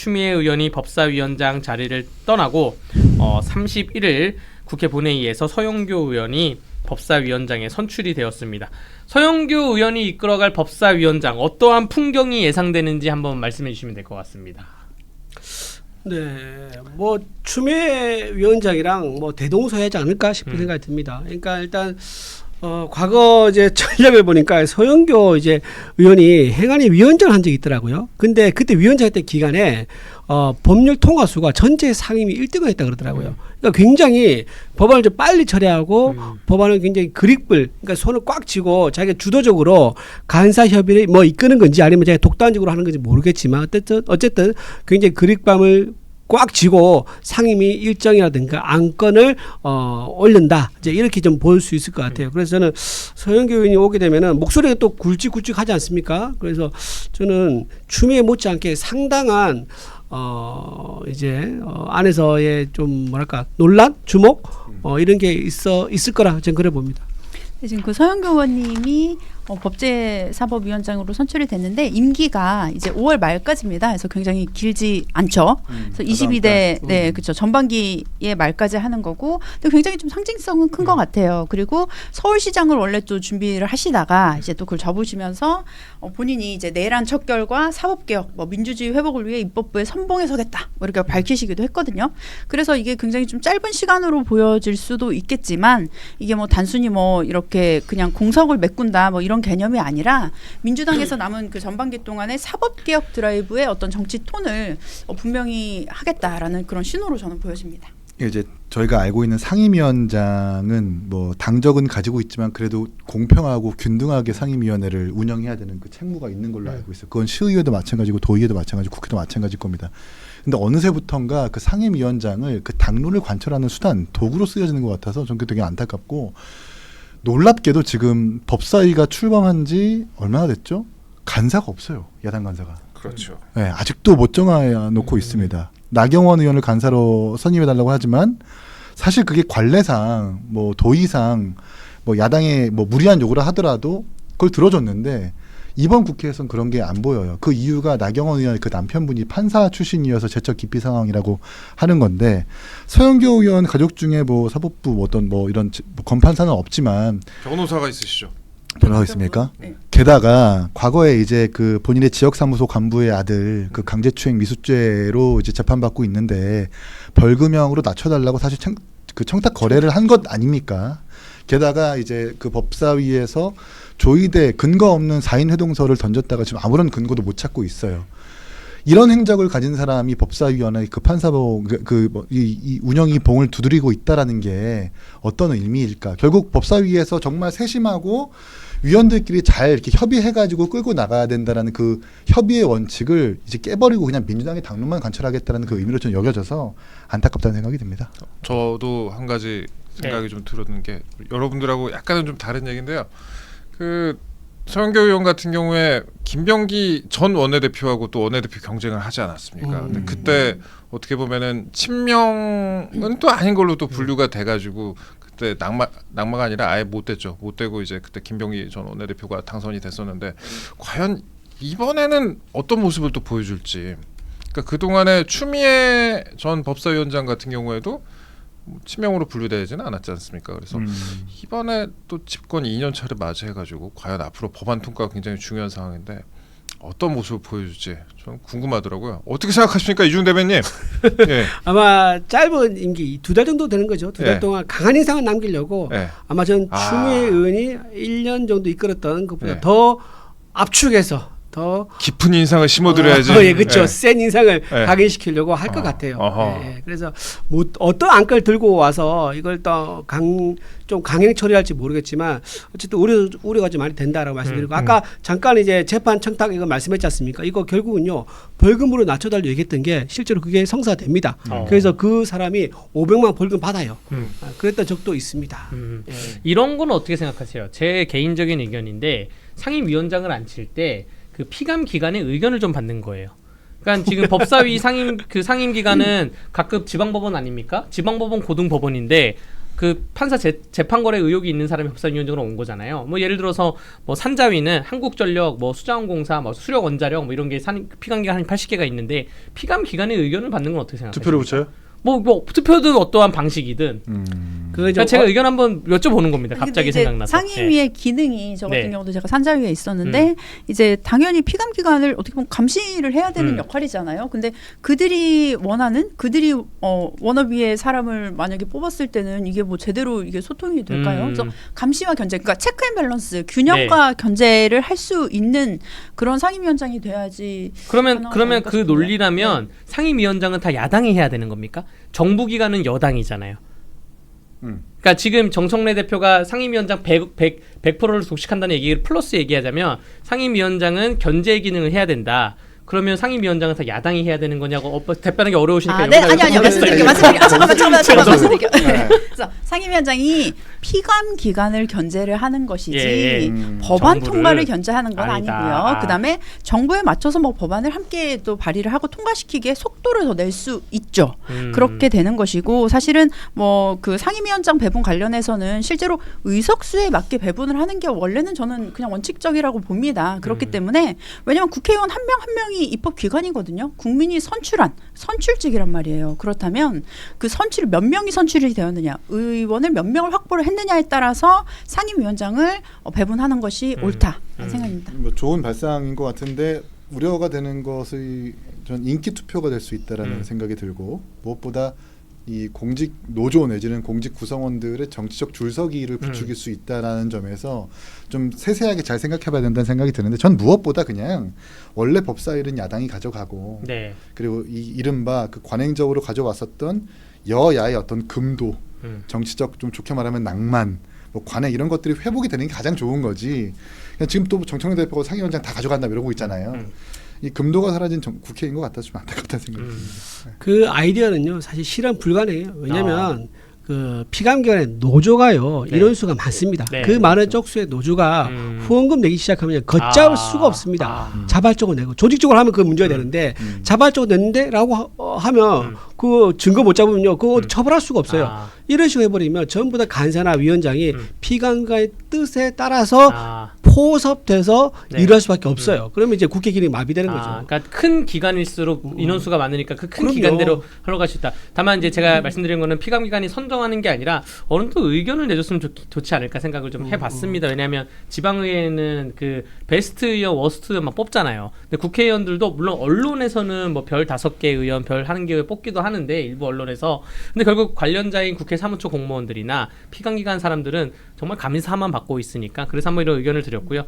추미애 의원이 법사위원장 자리를 떠나고 31일 국회 본회의에서 서영교 의원이 법사위원장에 선출이 되었습니다. 서영교 의원이 이끌어갈 법사위원장 어떠한 풍경이 예상되는지 한번 말씀해 주시면 될 것 같습니다. 네, 뭐 추미애 위원장이랑 뭐 대동소이하지 않을까 싶은 생각이 듭니다. 그러니까 일단 과거 이제 전력을 보니까 서영교 이제 의원이 행안위 위원장을 한 적이 있더라고요. 근데 그때 위원장 했던 기간에 법률 통과수가 전체 상임위 1등을 했다 그러더라고요. 그러니까 굉장히 법안을 좀 빨리 처리하고 법안을 굉장히 그립을 그러니까 손을 꽉 쥐고 자기가 주도적으로 간사 협의를 뭐 이끄는 건지 아니면 자기가 독단적으로 하는 건지 모르겠지만 어쨌든 굉장히 그립감을 꽉 쥐고 상임위 일정이라든가 안건을 올린다. 이제 이렇게 좀 볼 수 있을 것 같아요. 그래서 저는 서영교 의원이 오게 되면은 목소리가 또 굵직굵직하지 않습니까? 그래서 저는 추미애 못지않게 상당한 이제 안에서의 좀 뭐랄까 논란, 주목 이런 게 있을 거라 저는 그래 봅니다. 지금 그 서영교 의원님이 법제사법위원장으로 선출이 됐는데 임기가 이제 5월 말까지입니다. 그래서 굉장히 길지 않죠. 그래서 22대 네 그렇죠 전반기의 말까지 하는 거고, 근데 굉장히 좀 상징성은 큰 것 같아요. 그리고 서울시장을 원래 또 준비를 하시다가 이제 또 그걸 접으시면서 본인이 이제 내란 척결과 사법개혁, 뭐 민주주의 회복을 위해 입법부에 선봉에 서겠다, 뭐 이렇게 밝히시기도 했거든요. 그래서 이게 굉장히 좀 짧은 시간으로 보여질 수도 있겠지만 이게 뭐 단순히 뭐 이렇게 그냥 공석을 메꾼다 뭐 이런 개념이 아니라 민주당에서 남은 그 전반기 동안의 사법개혁 드라이브의 어떤 정치 톤을 분명히 하겠다라는 그런 신호로 저는 보여집니다. 이제 저희가 알고 있는 상임위원장은 뭐 당적은 가지고 있지만 그래도 공평하고 균등하게 상임위원회를 운영해야 되는 그 책무가 있는 걸로 알고 있어요. 그건 시의회도 마찬가지고 도의회도 마찬가지고 국회도 마찬가지일 겁니다. 근데 어느새부턴가 그 상임위원장을 그 당론을 관철하는 수단, 도구로 쓰여지는 것 같아서 저는 되게 안타깝고, 놀랍게도 지금 법사위가 출범한 지 얼마나 됐죠? 간사가 없어요. 야당 간사가. 그렇죠. 네, 아직도 못 정해놓고 있습니다. 나경원 의원을 간사로 선임해달라고 하지만 사실 그게 관례상 뭐 도의상 뭐 야당의 뭐 무리한 요구를 하더라도 그걸 들어줬는데 이번 국회에서는 그런 게 안 보여요. 그 이유가 나경원 의원의 그 남편분이 판사 출신이어서 재적 기피 상황이라고 하는 건데, 서영교 의원 가족 중에 뭐 사법부 뭐 어떤 뭐 이런 검판사는 없지만 변호사가 있으시죠? 변호사 있습니까? 네. 게다가 과거에 이제 그 본인의 지역사무소 간부의 아들 그 강제추행 미수죄로 이제 재판받고 있는데 벌금형으로 낮춰달라고 사실 그 청탁 거래를 한 것 아닙니까? 게다가 이제 그 법사위에서 조의대 근거 없는 사인 회동서를 던졌다가 지금 아무런 근거도 못 찾고 있어요. 이런 행적을 가진 사람이 법사위원회 그 판사봉 이 운영이 봉을 두드리고 있다라는 게 어떤 의미일까? 결국 법사위에서 정말 세심하고 위원들끼리 잘 이렇게 협의해가지고 끌고 나가야 된다라는 그 협의의 원칙을 이제 깨버리고 그냥 민주당의 당론만 관철하겠다는 그 의미로 좀 여겨져서 안타깝다는 생각이 듭니다. 저도 한 가지 생각이 좀 들었는 게, 여러분들하고 약간은 좀 다른 얘기인데요. 그 서영교 의원 같은 경우에 김병기 전 원내대표하고 또 원내대표 경쟁을 하지 않았습니까? 근데 그때 어떻게 보면은 친명은 또 아닌 걸로 또 분류가 돼가지고 그때 낙마가 아니라 아예 못 됐죠. 못 되고 이제 그때 김병기 전 원내대표가 당선이 됐었는데, 과연 이번에는 어떤 모습을 또 보여줄지. 그러니까 그 동안에 추미애 전 법사위원장 같은 경우에도 친명으로 분류되지는 않았지 않습니까? 그래서 이번에 또 집권 2년 차를 맞이해가지고 과연 앞으로 법안 통과가 굉장히 중요한 상황인데 어떤 모습을 보여줄지 저는 궁금하더라고요. 어떻게 생각하십니까, 이준 대변님? 예. 아마 짧은 임기 2달 정도 되는 거죠. 2달 예. 동안 강한 인상을 남기려고 예. 아마 전 추미애 의원이 1년 정도 이끌었던 것보다 예. 더 압축해서 더 깊은 인상을 심어드려야지. 예, 그렇죠. 예. 센 인상을 예. 각인시키려고 할 것 같아요. 어허. 예, 그래서 뭐 어떤 안건을 들고 와서 이걸 또 좀 강행 처리할지 모르겠지만 어쨌든 우려가 좀 많이 된다라고 말씀드리고, 아까 잠깐 이제 재판 청탁 이거 말씀했지 않습니까? 이거 결국은요 벌금으로 낮춰달라고 얘기했던 게 실제로 그게 성사됩니다. 그래서 그 사람이 500만 벌금 받아요. 그랬던 적도 있습니다. 예. 이런 건 어떻게 생각하세요? 제 개인적인 의견인데 상임위원장을 앉힐 때 그 피감 기관의 의견을 좀 받는 거예요. 그러니까 지금 법사위 상임 기관은 각급 지방법원 아닙니까? 지방법원 고등법원인데 그 판사 재판거래 의혹이 있는 사람이 법사위원장으로 온 거잖아요. 뭐 예를 들어서 뭐 산자위는 한국전력, 뭐 수자원공사, 뭐 수력원자력 뭐 이런 게 피감기관 한 80개가 있는데 피감기관의 의견을 받는 건 어떻게 생각하세요? 투표를 붙여요? 뭐 투표든 어떠한 방식이든. 그러니까 제가 의견 한번 여쭤보는 겁니다. 갑자기 이제 생각나서. 상임위의 기능이 저 같은 네. 경우도 제가 산자위에 있었는데 이제 당연히 피감기관을 어떻게 보면 감시를 해야 되는 역할이잖아요. 근데 그들이 원하는 그들이 워너비의 사람을 만약에 뽑았을 때는 이게 뭐 제대로 이게 소통이 될까요? 그래서 감시와 견제, 그러니까 체크앤밸런스 균형과 견제를 할 수 있는 그런 상임위원장이 돼야지. 그러면 그 싶은데. 논리라면 상임위원장은 다 야당이 해야 되는 겁니까? 정부 기관은 여당이잖아요. 그러니까 지금 정청래 대표가 상임위원장 100%를 독식한다는 얘기를 플러스 얘기하자면 상임위원장은 견제 기능을 해야 된다. 그러면 상임위원장은 다 야당이 해야 되는 거냐고 답변하기 어려우시니까 네, 아니요, 말씀드릴게요. 잠깐만 말씀드릴게요. 네. 그래서 상임위원장이 피감 기관을 견제를 하는 것이지 예. 법안 정부를 통과를 견제하는 건 아니다. 아니고요. 그다음에 정부에 맞춰서 뭐 법안을 함께 또 발의를 하고 통과시키기에 속도를 더 낼 수 있죠. 그렇게 되는 것이고 사실은 뭐 그 상임위원장 배분 관련해서는 실제로 의석수에 맞게 배분을 하는 게 원래는 저는 그냥 원칙적이라고 봅니다. 그렇기 때문에 왜냐하면 국회의원 한 명 한 명이 입법기관이거든요. 국민이 선출한 선출직이란 말이에요. 그렇다면 그 선출 몇 명이 선출이 되었느냐, 의원을 몇 명을 확보를 했느냐에 따라서 상임위원장을 배분하는 것이 옳다라는 생각입니다. 뭐 좋은 발상인 것 같은데 우려가 되는 것이 전 인기 투표가 될 수 있다라는 생각이 들고 무엇보다 이 공직 노조 내지는 공직 구성원들의 정치적 줄서기를 부추길 수 있다라는 점에서 좀 세세하게 잘 생각해봐야 된다는 생각이 드는데 전 무엇보다 그냥 원래 법사위는 야당이 가져가고 네. 그리고 이 이른바 그 관행적으로 가져왔었던 여야의 어떤 금도 정치적 좀 좋게 말하면 낭만 뭐 관행 이런 것들이 회복이 되는 게 가장 좋은 거지. 그냥 지금 또 정청래 대표가 상임위원장 다 가져간다 이러고 있잖아요. 이 금도가 사라진 국회인 것 같아서 좀 안타깝다는 생각이 듭니다. 그 아이디어는요 사실 실현 불가능해요. 왜냐하면 그 피감기관의 노조가요 네. 인원수가 많습니다. 네. 그 많은 쪽수의 노조가 후원금 내기 시작하면 걷잡을 수가 없습니다. 자발적으로 내고 조직적으로 하면 그 문제가 되는데 자발적으로 냈는데라고 하면 그 증거 못 잡으면요 그거 처벌할 수가 없어요. 이런 식으로 해버리면 전부 다 간사나 위원장이 피감기관의 뜻에 따라서 포섭돼서 네. 일할 수밖에 없어요. 그러면 이제 국회 기능이 마비되는 거죠. 그러니까 큰 기관일수록 인원수가 많으니까 그 큰 그럼요. 기관대로 흘러갈 수 있다. 다만 이제 제가 말씀드린 거는 피감기관이 선정하는 게 아니라 어느 정도 의견을 내줬으면 좋지 않을까 생각을 좀 해봤습니다. 왜냐하면 지방의회는 그 베스트 의원, 워스트 의원 막 뽑잖아요. 근데 국회의원들도 물론 언론에서는 뭐 별 5개 의원, 별 1개 뽑기도 하는데 일부 언론에서 근데 결국 관련자인 국회 사무처 공무원들이나 피감기관 사람들은 정말 감사만 받고 있으니까 그래서 한번 이런 의견을 드렸고요.